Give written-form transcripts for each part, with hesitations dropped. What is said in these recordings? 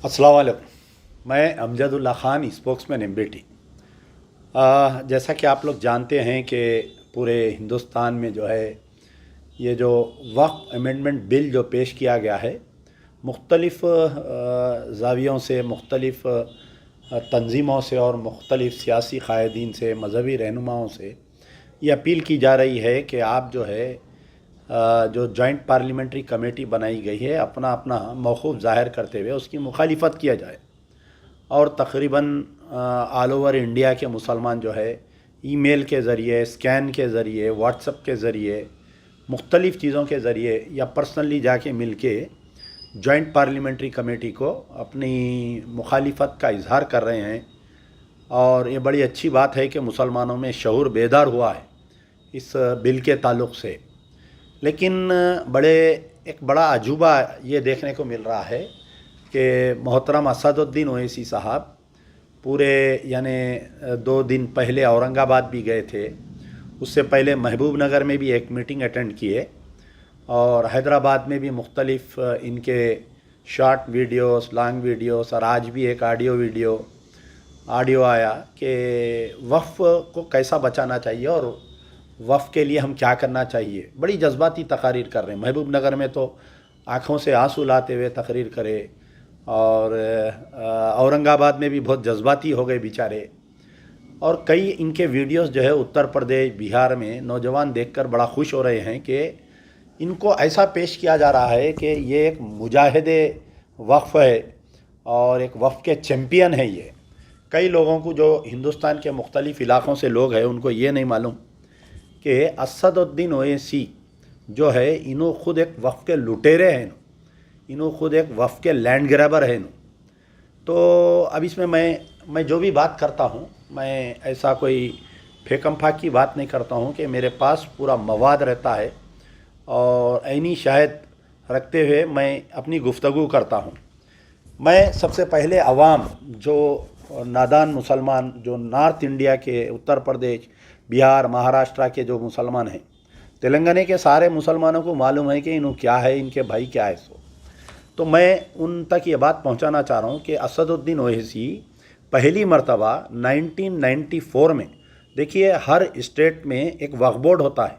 अस्सलाम वालेकुम। मैं अमजदुल्ला ख़ान, स्पोक्समैन एमबीटी। जैसा कि आप लोग जानते हैं कि पूरे हिंदुस्तान में जो है ये जो वक्फ अमेंडमेंट बिल जो पेश किया गया है, मुख्तलिफ़ ज़ावियों से, मुख्तलिफ़ तंजीमों से और मुख्तलिफ़ सियासी क़ायदीन से, मज़हबी रहनुमाओं से ये अपील की जा रही है कि आप जो है जो जॉइंट पार्लियामेंट्री कमेटी बनाई गई है, अपना अपना मौक़िफ़ ज़ाहिर करते हुए उसकी मुखालिफत किया जाए। और तकरीबन ऑल ओवर इंडिया के मुसलमान जो है ईमेल के ज़रिए, स्कैन के ज़रिए, व्हाट्सएप के ज़रिए, मुख्तलिफ़ चीज़ों के ज़रिए या पर्सनली जाके मिल के जॉइंट पार्लियामेंट्री कमेटी को अपनी मुखालिफत का इजहार कर रहे हैं। और ये बड़ी अच्छी बात है कि मुसलमानों में शऊर बेदार हुआ है इस बिल के ताल्लुक़ से। लेकिन एक बड़ा अजूबा ये देखने को मिल रहा है कि मोहतरम असदुद्दीन ओवैसी साहब पूरे यानी 2 दिन पहले औरंगाबाद भी गए थे, उससे पहले महबूब नगर में भी एक मीटिंग अटेंड किए और हैदराबाद में भी मुख्तलिफ़ इनके शॉर्ट वीडियोस, लॉन्ग वीडियोस और आज भी एक ऑडियो आया कि वक्फ को कैसा बचाना चाहिए और वफ़ के लिए हम क्या करना चाहिए। बड़ी जज्बाती तकारीर कर रहे हैं। महबूब नगर में तो आँखों से आंसू लाते हुए तकरीर करे और औरंगाबाद में भी बहुत जज्बाती हो गए बेचारे। और कई इनके वीडियोस जो है उत्तर प्रदेश, बिहार में नौजवान देखकर बड़ा खुश हो रहे हैं कि इनको ऐसा पेश किया जा रहा है कि ये एक मुजाहिदे वक्फ है और एक वक्फ के चैम्पियन है ये। कई लोगों को जो हिंदुस्तान के मुख्तलिफ़ इलाक़ों से लोग हैं उनको ये नहीं मालूम कि असदुद्दीन ओवैसी जो है इन्हों खुद एक वफ़ के लुटेरे हैं, इन्हों खुद एक वफ़ के लैंड ग्रैबर हैं। तो अब इसमें मैं जो भी बात करता हूँ, मैं ऐसा कोई फेकम फाक की बात नहीं करता हूँ कि मेरे पास पूरा मवाद रहता है और ऐनी शायद रखते हुए मैं अपनी गुफ्तगू करता हूँ। मैं सबसे पहले अवाम जो नादान मुसलमान जो नॉर्थ इंडिया के उत्तर प्रदेश, बिहार, महाराष्ट्र के जो मुसलमान हैं, तेलंगाना के सारे मुसलमानों को मालूम है कि इन्हों क्या है, इनके भाई क्या है। तो मैं उन तक ये बात पहुंचाना चाह रहा हूं कि असदुद्दीन ओवैसी पहली मर्तबा 1994 में, देखिए हर स्टेट में एक वक्फ बोर्ड होता है,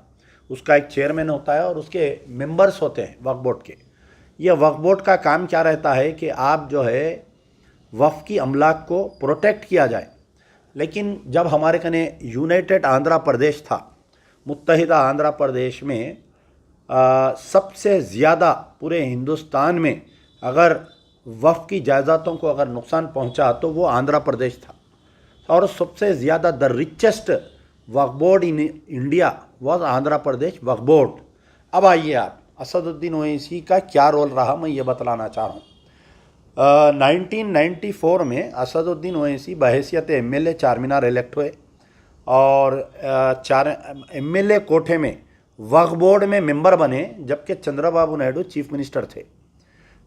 उसका एक चेयरमैन होता है और उसके मेंबर्स होते हैं वक्फ बोर्ड के। यह वक्फ बोर्ड का काम क्या रहता है कि आप जो है वक्फ की अमलाक को प्रोटेक्ट किया जाए। लेकिन जब हमारे कने यूनाइटेड आंध्र प्रदेश था, मुत्तहिदा आंध्र प्रदेश में सबसे ज़्यादा पूरे हिंदुस्तान में अगर वक्फ की जायदादों को अगर नुकसान पहुंचा तो वो आंध्र प्रदेश था। और सबसे ज़्यादा the richest Waqf board in India was Andhra Pradesh Waqf board. अब आइए आप असदुद्दीन ओवैसी का क्या रोल रहा, मैं ये बतलाना चाह रहा हूँ। 1994 में असदुद्दीन ओवैसी बहैसियत एमएलए चारमीनार इलेक्ट हुए और एमएलए कोठे में वक्फ बोर्ड में मेंबर बने, जबकि चंद्रबाबू नायडू चीफ मिनिस्टर थे।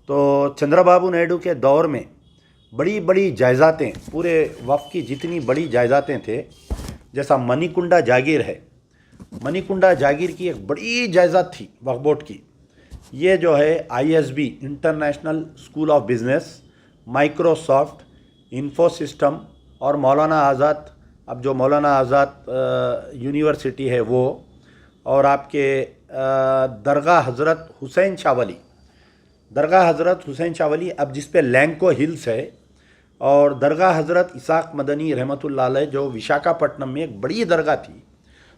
तो चंद्रबाबू नायडू के दौर में बड़ी बड़ी जायदादें, पूरे वक्फ की जितनी बड़ी जायदादें थे, जैसा मणिकुंडा जागीर है, मणिकुंडा जागीर की एक बड़ी जायदाद थी वक्फ बोर्ड की। ये जो है ISB, international school of business, Microsoft, Infosystem और मौलाना आज़ाद, अब जो मौलाना आज़ाद यूनिवर्सिटी है वो, और आपके दरगाह हज़रत हुसैन शाह वली अब जिस पे लैंको हिल्स है, और दरगाह हज़रत इसाक मदनी रहमतुल्लाह अलैह जो विशाखापट्टनम में एक बड़ी दरगाह थी,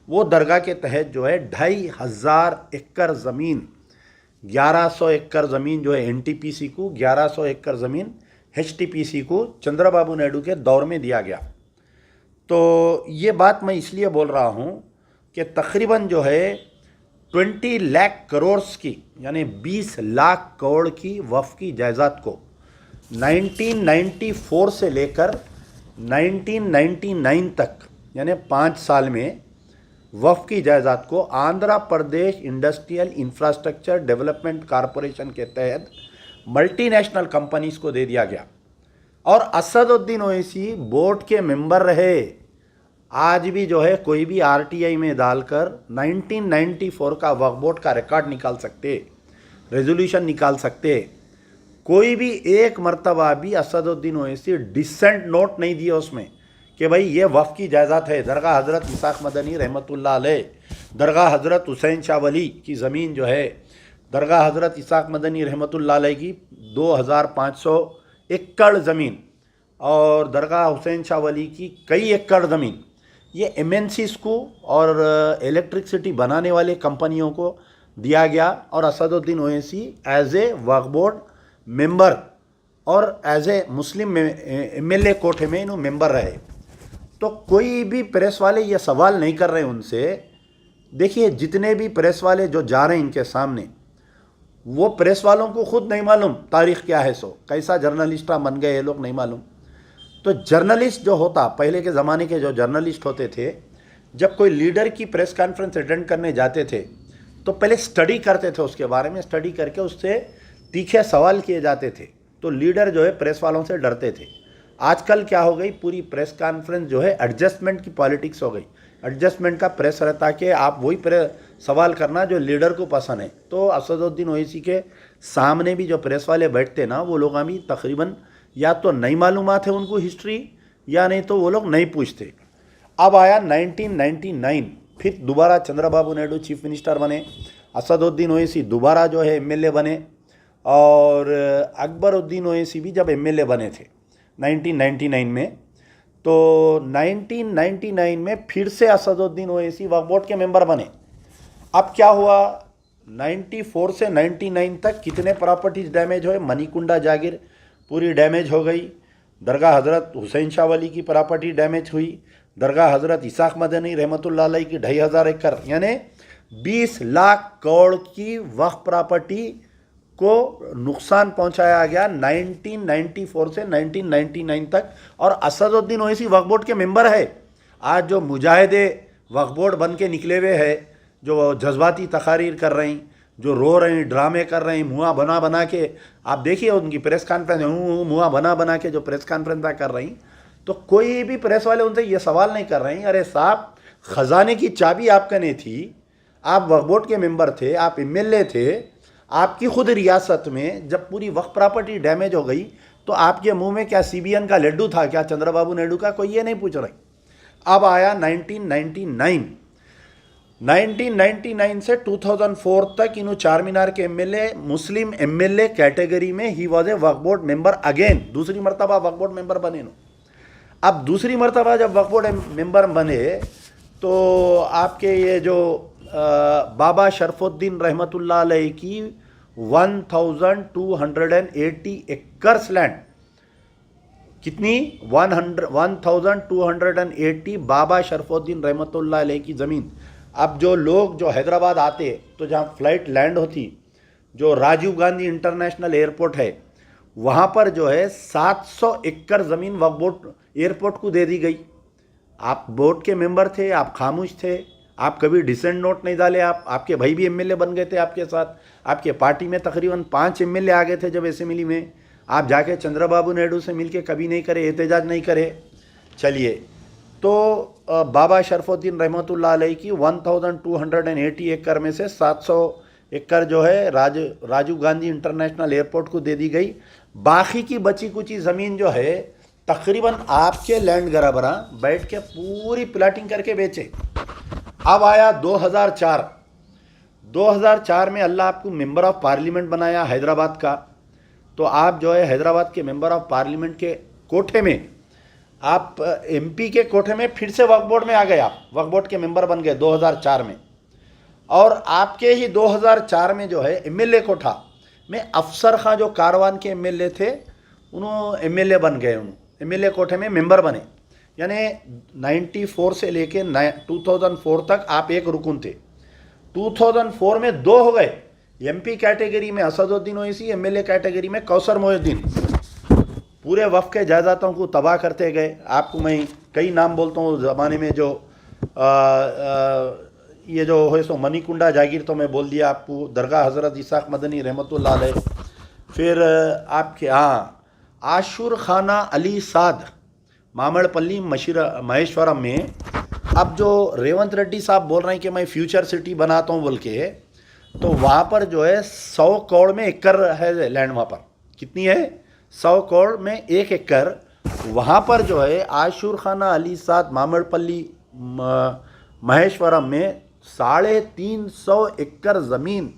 वो दरगाह के तहत जो है 2500 एकड़ ज़मीन, 1100 एकड़ ज़मीन जो है एनटीपीसी को, 1100 एकड़ ज़मीन एचटीपीसी को चंद्रबाबू नायडू के दौर में दिया गया। तो ये बात मैं इसलिए बोल रहा हूँ कि तकरीबन जो है 20 लाख करोड़ की, यानी 20 लाख करोड़ की वक्फ की जायदाद को 1994 से लेकर 1999 तक, यानी 5 साल में वक्फ की जायदाद को Andhra Pradesh industrial infrastructure development corporation के तहत मल्टीनेशनल कंपनीज को दे दिया गया। और असदुद्दीन ओवैसी बोर्ड के मेंबर रहे। आज भी जो है कोई भी आरटीआई में डालकर 1994 का वक्फ बोर्ड का रिकॉर्ड निकाल सकते, रेजोल्यूशन निकाल सकते, कोई भी एक मर्तबा भी असदुद्दीन ओवैसी डिसेंट नोट नहीं दिया उसमें कि भाई ये वफ़ की जायदाद है। दरगाह हज़रत इसाक मदनी रहमतुल्लाह अलैह, दरगाह हज़रत हुसैन शाह वली की ज़मीन जो है, दरगाह हज़रत इसाक मदनी रहमतुल्लाह अलैह की 2500 एकड़ ज़मीन और दरगाह हुसैन शाह वली की कई एकड़ ज़मीन, ये एमएनसीज को और इलेक्ट्रिसिटी बनाने वाले कंपनियों को दिया गया। और Asaduddin Owaisi as a Waqf board member और एज ए मुस्लिम एमएलए कोठे में इन्हों मेंबर रहे। तो कोई भी प्रेस वाले ये सवाल नहीं कर रहे उनसे। देखिए जितने भी प्रेस वाले जो जा रहे हैं इनके सामने, वो प्रेस वालों को खुद नहीं मालूम तारीख़ क्या है, सो कैसा जर्नलिस्ट बन गए ये लोग नहीं मालूम। तो जर्नलिस्ट जो होता, पहले के ज़माने के जो जर्नलिस्ट होते थे, जब कोई लीडर की प्रेस कॉन्फ्रेंस अटेंड करने जाते थे तो पहले स्टडी करते थे, उसके बारे में स्टडी करके उससे तीखे सवाल किए जाते थे। तो लीडर जो है प्रेस वालों से डरते थे। आजकल क्या हो गई, पूरी प्रेस कॉन्फ्रेंस जो है एडजस्टमेंट की पॉलिटिक्स हो गई। एडजस्टमेंट का प्रेस रहता कि आप वही सवाल करना जो लीडर को पसंद है। तो असदुद्दीन ओवैसी के सामने भी जो प्रेस वाले बैठते ना, वो लोग अभी तकरीबन या तो नहीं मालूमात है उनको हिस्ट्री, या नहीं तो वो लोग नहीं पूछते। अब आया 1999, फिर दोबारा चंद्रबाबू नायडू चीफ मिनिस्टर बने, असदुद्दीन ओवैसी दोबारा जो है एमएलए बने, और अकबरुद्दीन ओवैसी भी जब एमएलए बने थे 1999 में, तो 1999 में फिर से असदुद्दीन ओवैसी वक्फ बोर्ड के मेंबर बने। अब क्या हुआ, 94 से 99 तक कितने प्रॉपर्टीज डैमेज हुए, मणिकुंडा जागीर पूरी डैमेज हो गई, दरगाह हज़रत हुसैन शाह वली की प्रॉपर्टी डैमेज हुई, दरगाह हज़रत इसाक मदनी रहमतुल्लाह अलैह की 2500 एकड़ यानी 20 लाख करोड़ की वक्फ प्रॉपर्टी को नुकसान पहुंचाया गया 1994 से 1999 तक। और असदुद्दीन ओवैसी वक्फ बोर्ड के मेंबर है। आज जो मुजाहिदे वक्फ बोर्ड बन के निकले हुए हैं, जो जज्बाती तकारीर कर रहे हैं, जो रो रहे हैं, ड्रामे कर रहे हैं, मुँह बना बना के, आप देखिए उनकी प्रेस कॉन्फ्रेंस मुँह बना बना के जो प्रेस कॉन्फ्रेंस कर रही, तो कोई भी प्रेस वाले उनसे ये सवाल नहीं कर रहे हैं, अरे साहब ख़जाने की चाबी आपका नहीं थी, आप वक्फ बोर्ड के मेंबर थे, आप एमएलए थे, आपकी खुद रियासत में जब पूरी वक्फ प्रॉपर्टी डैमेज हो गई तो आपके मुंह में क्या सीबीएन का लड्डू था, क्या चंद्रबाबू नायडू का, कोई ये नहीं पूछ रहे। अब आया 1999 से 2004 तक इन्हों चार मीनार के एमएलए, मुस्लिम एमएलए कैटेगरी में he was a Waqf board member again, दूसरी मरतबा वक्फ बोर्ड मेंबर बने नो। अब दूसरी मरतबा जब वक्फ बोर्ड मेंबर बने तो आपके ये जो बाबा शरफुद्दीन रहमतुल्लाह अलैह की 1280 एकर्स लैंड, कितनी 1280 बाबा शरफुद्दीन रहमतुल्लाह अलैह की ज़मीन। अब जो लोग जो हैदराबाद आते तो जहाँ फ़्लाइट लैंड होती, जो राजीव गांधी इंटरनेशनल एयरपोर्ट है, वहाँ पर जो है 700 एकड़ ज़मीन वक्फ बोर्ड एयरपोर्ट को दे दी गई। आप बोर्ड के मेंबर थे, आप खामोश थे, आप कभी डिसेंट नोट नहीं डाले। आपके भाई भी एमएलए बन गए थे आपके साथ, आपके पार्टी में तकरीबन 5 एमएलए आ गए थे जब असेंबली में। आप जाके चंद्रबाबू नायडू से मिलके कभी नहीं करे, एहतजाज नहीं करे। चलिए, तो बाबा शरफुद्दीन रहमतुल्लाह अलैह की 1280 एकड़ में से 700 एकड़ जो है राजीव गांधी इंटरनेशनल एयरपोर्ट को दे दी गई। बाकी की बची कुची ज़मीन जो है तकरीबन आपके लैंड गराबरा बैठ के पूरी प्लाटिंग करके बेचे। अब आया 2004 में अल्लाह आपको मेंबर ऑफ पार्लियामेंट बनाया हैदराबाद का। तो आप जो है हैदराबाद के मेंबर ऑफ पार्लियामेंट के कोठे में, आप एमपी के कोठे में फिर से वक्फ बोर्ड में आ गए, आप वक्फ बोर्ड के मेंबर बन गए 2004 में। और आपके ही 2004 में जो है एमएलए कोठा में अफसर खां जो कारवान के एमएलए थे, उन्होंने एमएलए बन गए, एमएलए कोठे में मेंबर बने। यानी 94 से लेके 2004 तक आप एक रुकन थे। 2004 में 2 हो गए, एमपी कैटेगरी में असदुद्दीन ओवैसी, एमएलए कैटेगरी में कौसर मोहिउद्दीन। पूरे वफ़ के जायदादों को तबाह करते गए। आपको मैं कई नाम बोलता हूँ ज़माने में, जो ये जो है सो मणिकुंडा जागीर तो मैं बोल दिया आपको, दरगाह हज़रत इसाक मदनी रहमतुल्लाह अलैह, फिर आपके आशुर खाना अली साद मामड़पल्ली महेश्वरम में। अब जो रेवंत रेड्डी साहब बोल रहे हैं कि मैं फ्यूचर सिटी बनाता हूँ बोल के, तो वहाँ पर जो है 100 करोड़ में एकड़ है लैंड, वहाँ पर कितनी है? 100 करोड़ में 1 एकड़। वहाँ पर जो है आशूर खाना, अलीसाद, मामड़पल्ली, महेश्वरम में 350 एकड़ ज़मीन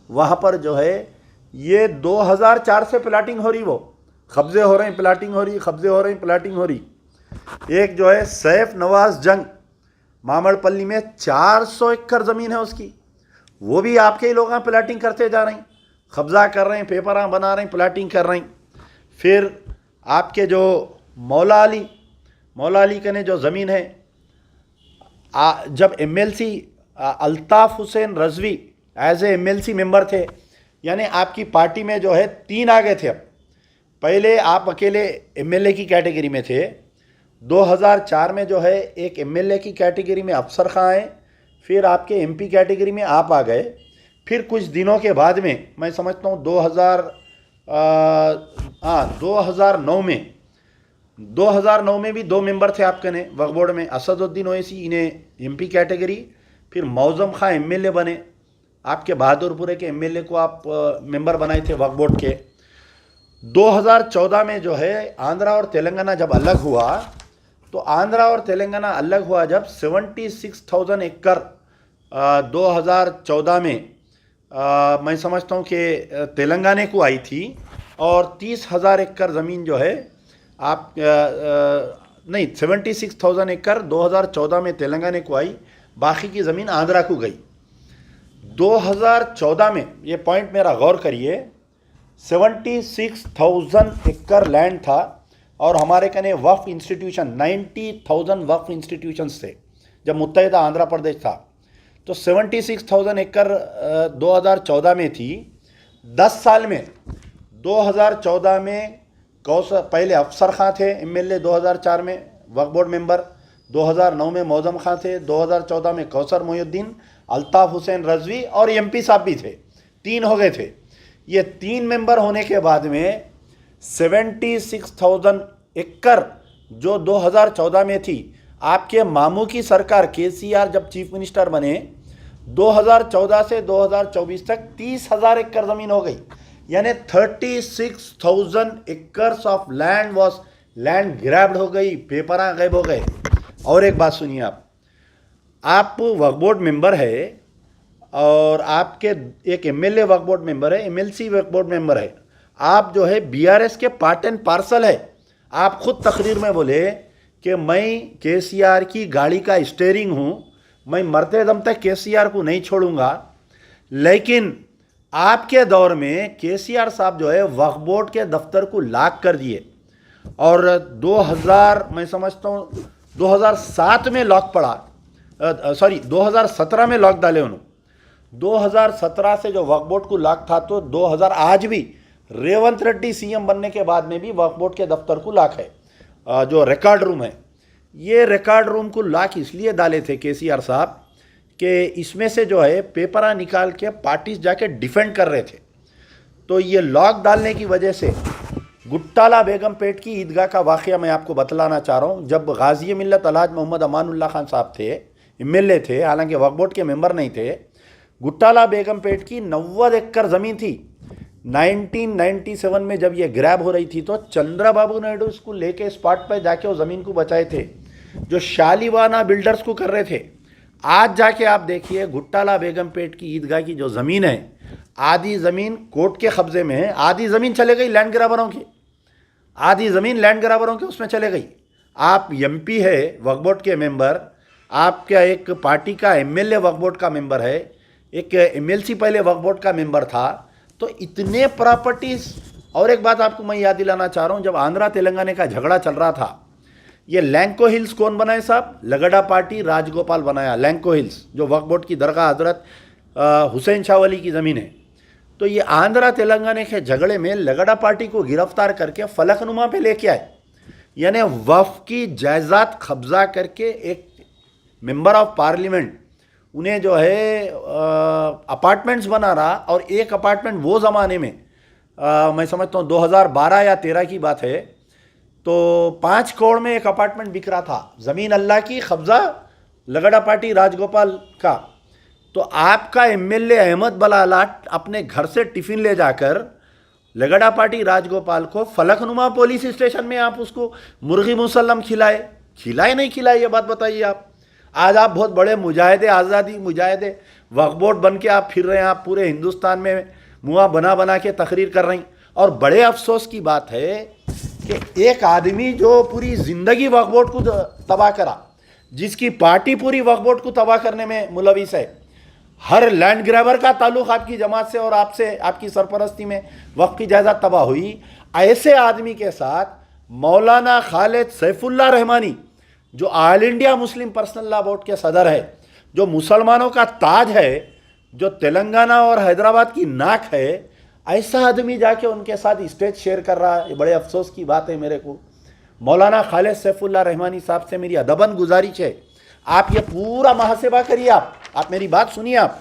वहाँ पर जो है ये 2004 से प्लाटिंग हो रही, वो कब्जे हो रहे हैं, प्लाटिंग हो रही, कब्जे हो रहे हैं, प्लाटिंग हो रही। एक जो है सैफ नवाज जंग मामड़पल्ली में 400 एकड़ ज़मीन है उसकी, वो भी आपके ही लोग प्लाटिंग करते जा रहे हैं, कब्जा कर रहे हैं, पेपर बना रहे हैं, प्लाटिंग कर रहे हैं। फिर आपके जो मौला अली के ने जो ज़मीन है, जब MLC Altaf Hussain Rizvi as a MLC member थे, यानी आपकी पार्टी में जो है 3 आ गए थे। अब पहले आप अकेले एमएलए की कैटेगरी में थे, 2004 में जो है एक एमएलए की कैटेगरी में अफसर खां आए, फिर आपके एमपी कैटेगरी में आप आ गए। फिर कुछ दिनों के बाद में मैं समझता हूँ 2009 में भी 2 मेंबर थे आपके ने वक्फ बोर्ड में, असदुद्दीन ओवैसी, इन्हें एमपी कैटेगरी, फिर मौज़म खां एमएलए बने, आपके बहादुरपुरे के एमएलए को आप मेंबर बनाए थे वक्फ बोर्ड के। 2014 में जो है आंध्रा और तेलंगाना जब अलग हुआ, तो आंध्रा और तेलंगाना अलग हुआ जब 76,000 एकड़ 2014 में मैं समझता हूँ कि तेलंगाना को आई थी, और 30,000 एकड़ ज़मीन जो है आप नहीं 76,000 एकड़ 2014 में तेलंगाना को आई, बाकी की ज़मीन आंध्रा को गई। 2014 में, ये पॉइंट मेरा गौर करिए, 76,000 एकड़ लैंड था, और हमारे कने वक्फ इंस्टीट्यूशन 90,000 वक्फ इंस्टीट्यूशंस थे जब मुत्तहिदा आंध्र प्रदेश था। तो 76,000 एकड़ 2014 में थी। 10 साल में 2014 में कौसर, पहले अफसर खां थे एमएलए, 2004 में वक्फ बोर्ड मेंबर, 2009 में मौज़म खां थे, 2014 में कौसर मोहिउद्दीन, अल्ताफ़ हुसैन रज़वी और एमपी साहब भी थे, 3 हो गए थे। ये 3 मेंबर होने के बाद में 76,000 एकड़ जो 2014 में थी, आपके मामू की सरकार केसीआर जब चीफ मिनिस्टर बने 2014 से 2024 तक 30,000 एकड़ ज़मीन हो गई, यानी 36,000 एकर्स ऑफ लैंड ग्रैब्ड हो गई, पेपर गायब हो गए। और एक बात सुनिए, आप वक्फ बोर्ड मेंबर है, और आपके एक एमएलए वक्फ बोर्ड मेंबर है, एमएलसी वक्फ बोर्ड मेंबर है, आप जो है बीआरएस के पार्ट एंड पार्सल है। आप खुद तकरीर में बोले कि मैं केसीआर की गाड़ी का स्टीयरिंग हूँ, मैं मरते दम तक केसीआर को नहीं छोड़ूंगा। लेकिन आपके दौर में केसीआर साहब जो है वक्फ बोर्ड के दफ्तर को लॉक कर दिए, और 2000 मैं समझता हूँ 2007 में लॉक पड़ा, 2017 में लॉक डाले उन्होंने। 2017 से जो वक्फ बोर्ड को लॉक था, तो 2000 आज भी रेवंत रेड्डी सीएम बनने के बाद में भी वक्फ बोर्ड के दफ्तर को लॉक है, जो रिकॉर्ड रूम है। ये रिकॉर्ड रूम को लॉक इसलिए डाले थे केसीआर साहब कि इसमें से जो है पेपरा निकाल के पार्टीज जाके डिफेंड कर रहे थे। तो ये लॉक डालने की वजह से गुट्टाला बेगम पेट की ईदगाह का वाक़या मैं आपको बतलाना चाह रहा हूँ। जब गाजी मिल्लत अलहाज मोहम्मद अमानुल्लाह खान साहब थे, एमएलए थे, हालांकि वक्फ बोर्ड के मेंबर नहीं थे, गुट्टाला बेगम पेट की 90 एकड़ ज़मीन थी। 1997 में जब ये ग्रैब हो रही थी, तो चंद्रबाबू नायडू इसको लेके स्पॉट पर जाके वो ज़मीन को बचाए थे, जो शालीवाना बिल्डर्स को कर रहे थे। आज जाके आप देखिए गुट्टाला बेगम पेट की ईदगाह की जो ज़मीन है, आधी ज़मीन कोर्ट के कब्ज़े में है, आधी ज़मीन चले गई लैंड ग्राबरों की, आधी ज़मीन लैंड ग्राबरों की उसमें चले गई। आप एमपी है वक्फ बोर्ड के मेंबर, आपका एक पार्टी का एमएलए वक्फ बोर्ड का मेंबर है, एक एमएलसी पहले वक्फ बोर्ड का मेंबर था, तो इतने प्रॉपर्टीज़। और एक बात आपको मैं याद दिलाना चाह रहा हूँ, जब आंध्रा तेलंगाना का झगड़ा चल रहा था, ये लैंको हिल्स कौन बनाए साहब? लगड़ा पार्टी राजगोपाल बनाया। लैंको हिल्स जो वक्फ बोर्ड की दरगाह हजरत हुसैन शाह वली की ज़मीन है। तो ये आंध्रा तेलंगाना के झगड़े में लगड़ा पार्टी को गिरफ्तार करके फलकनुमा पे लेके आए, यानी वक्फ की जायदाद कब्जा करके एक मेंबर ऑफ पार्लियामेंट उन्हें जो है अपार्टमेंट्स बना रहा। और एक अपार्टमेंट वो ज़माने में मैं समझता हूँ 2012 या 13 की बात है, तो 5 करोड़ में एक अपार्टमेंट बिक रहा था। ज़मीन अल्लाह की, कब्ज़ा लगड़ा पार्टी राजगोपाल का। तो आपका एमएलए अहमद बलालाट अपने घर से टिफ़िन ले जाकर लगड़ापाटी राजगोपाल को फलकनुमा पुलिस स्टेशन में आप उसको मुर्गी मुसल्लम खिलाए नहीं खिलाए, ये बात बताइए आप। आज आप बहुत बड़े मुजाहिदे, आज़ादी मुजाहिदे, वक्फ बोर्ड बन के आप फिर रहे हैं, आप पूरे हिंदुस्तान में मुआ बना बना के तकरीर कर रही। और बड़े अफसोस की बात है कि एक आदमी जो पूरी ज़िंदगी वक्फ बोर्ड को तबाह करा, जिसकी पार्टी पूरी वक्फ बोर्ड को तबाह करने में मुलविस है, हर लैंड ग्रैबर का ताल्लुक आपकी जमात से और आपसे, आपकी सरपरस्ती में वक्फ की जायदाद तबाह हुई। ऐसे आदमी के साथ मौलाना खालिद सैफुल्लाह रहमानी, जो all India Muslim personal law board के सदर है, जो मुसलमानों का ताज है, जो तेलंगाना और हैदराबाद की नाक है, ऐसा आदमी जाके उनके साथ स्टेज शेयर कर रहा है। ये बड़े अफसोस की बात है मेरे को। मौलाना खालिद सैफुल्लाह रहमानी साहब से मेरी अदबन गुजारिश है, आप ये पूरा मुहासिबा करिए। आप मेरी बात सुनिए। आप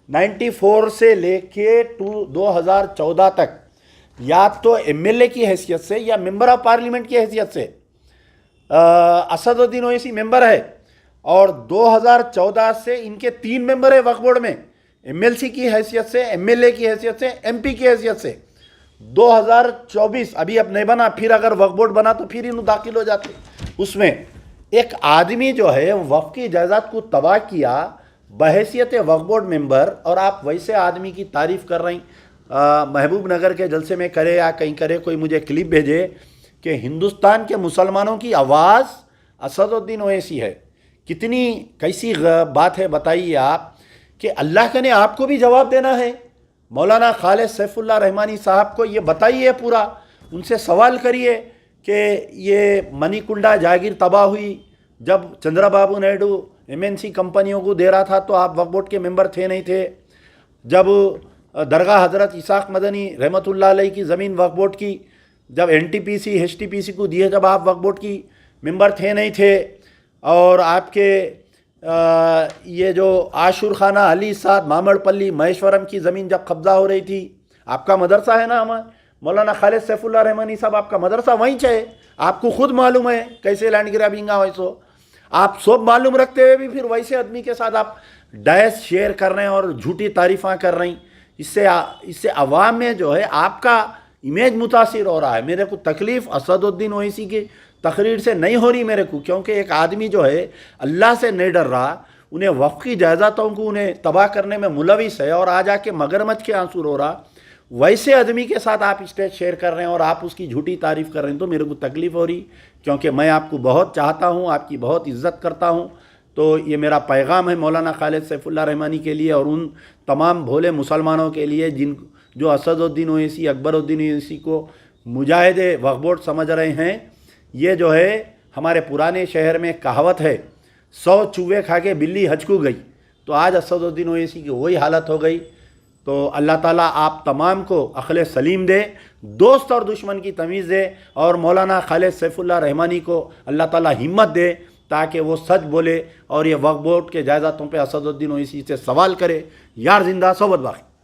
94 से लेके 2014 तक या तो एमएलए की हैसियत से या मेंबर ऑफ पार्लियामेंट की हैसियत से असदुद्दीन ओवैसी मेंबर है, और 2014 से इनके 3 मेंबर है वक्फ बोर्ड में, एमएलसी की हैसियत से, एमएलए की हैसियत से, एमपी की हैसियत से। 2024 अभी अब नहीं बना, फिर अगर वक्फ बोर्ड बना तो फिर इन दाखिल हो जाते। उसमें एक आदमी जो है वक्फ की जायदाद को तबाह किया बहैसियत वक्फ बोर्ड मेंबर, और आप वैसे आदमी की तारीफ़ कर रही। महबूब नगर के जलसे में करे या कहीं करे, कोई मुझे क्लिप भेजे कि हिंदुस्तान के मुसलमानों की आवाज़ असदुद्दीन ओवैसी है। कितनी कैसी बात है बताइए आप, कि अल्लाह का ने आपको भी जवाब देना है। मौलाना खालिद सैफुल्लाह रहमानी साहब को ये बताइए, पूरा उनसे सवाल करिए कि ये मणिकुंडा जागीर तबाह हुई जब चंद्रबाबू नायडू एमएनसी कंपनियों को दे रहा था, तो आप वक्फ बोर्ड के मेंबर थे नहीं थे। जब दरगाह हज़रत इसाक मदनी रहमतुल्लाह अलैह की ज़मीन वक्फ बोर्ड की जब एनटीपीसी एचटीपीसी को दिए, जब आप वक्फ बोर्ड की मेंबर थे नहीं थे। और आपके ये जो आशुर खाना अली साद मामड़पल्ली महेश्वरम की ज़मीन जब कब्ज़ा हो रही थी, आपका मदरसा है ना हमारा मौलाना खालिद सैफुल्लाह रहमानी साहब, आपका मदरसा वहीं है, आपको खुद मालूम है कैसे लैंड ग्रैबिंग वैसो। आप सब मालूम रखते हुए भी फिर वैसे आदमी के साथ आप डायस शेयर कर रहे हैं और झूठी तारीफ़ा कर रही। इससे अवाम में जो है आपका इमेज मुतासिर हो रहा है। मेरे को तकलीफ़ असदुद्दीन ओवैसी की तकरीर से नहीं हो रही मेरे को, क्योंकि एक आदमी जो है अल्लाह से नहीं डर रहा, उन्हें वक्फ की जायदादों को उन्हें तबाह करने में मुलविस है, और आज आके मगरमच्छ के आंसू रो रहा। वैसे आदमी के साथ आप स्टेज शेयर कर रहे हैं और आप उसकी झूठी तारीफ़ कर रहे हैं, तो मेरे को तकलीफ़ हो रही, क्योंकि मैं आपको बहुत चाहता हूँ, आपकी बहुत इज़्ज़त करता हूँ। तो ये मेरा पैगाम है मौलाना खालिद सैफुल्लाह रहमानी के लिए और उन तमाम भोले मुसलमानों के लिए जो असदुद्दीन ओवैसी, अकबरुद्दीन ओवैसी को मुजाहिदे वक्फ बोर्ड समझ रहे हैं। ये जो है हमारे पुराने शहर में कहावत है, 100 चूहे खा के बिल्ली हज को गई, तो आज असदुद्दीन ओवैसी की वही हालत हो गई। तो अल्लाह ताला आप तमाम को अक़ल सलीम दे, दोस्त और दुश्मन की तमीज़ दे, और मौलाना खालिद सैफुल्लाह रहमानी को अल्लाह ताला हिम्मत दे ताकि वो सच बोले और ये वक्फ बोर्ड के जायदादों पे असदुद्दीन ओवैसी से सवाल करे। यार जिंदा सोबत बाकी।